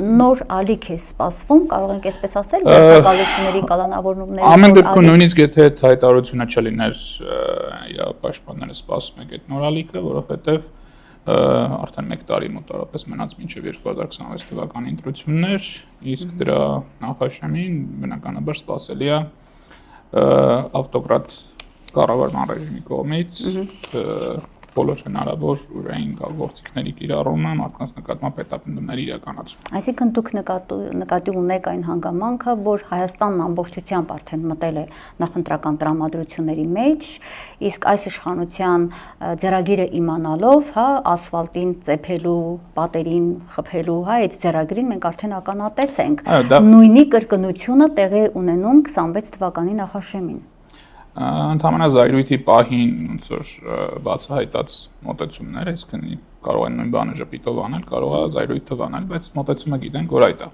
նոր ալիք է սպասվում, կարող ենք այսպես ասել, ձերբակալությունների կալանավորումների։ Ամեն դեպքում նույնիսկ եթե այդ հայտարարությունը չլիներ, իրավապաշտպանները սպասում են այդ նոր ալիքը, որովհետև արդեն 1 տարի մոտավորապես մնաց մինչև 2026 թվականի ընտրություններ, իսկ դրա նախաշեմին բնականաբար սպասելի է ավտոկրատ կառավարման ռեժիմի կողմից բոլոր հնարավոր ուժային գործիքների կիրառումը մարդկանց նկատմամբ հետապնդումների իրականացումը։ Այսինքն դուք նկատի ունեք այն հանգամանքը, որ Հայաստանն ամբողջությամբ արդեն մտել է նախընտրական տրամադրությունների մեջ, իսկ այս իշխանության ձեռագիրը իմանալով, ասֆալտին ծեփելու, պատերին խփելու, այդ ձեռագրին մենք արդեն ականատես ենք։ Նույնի կրկնությունը տեղի ունենում 26 թվականի նախաշեմին։ Ընդհանրապես զայրույթի պահին ոնց որ բացահայտած մոտեցումներ, այսինքն կարող են նույն բանը ժպիտով անել, կարող է զայրույթով անել, բայց մոտեցումը գիտենք, որ այդ է։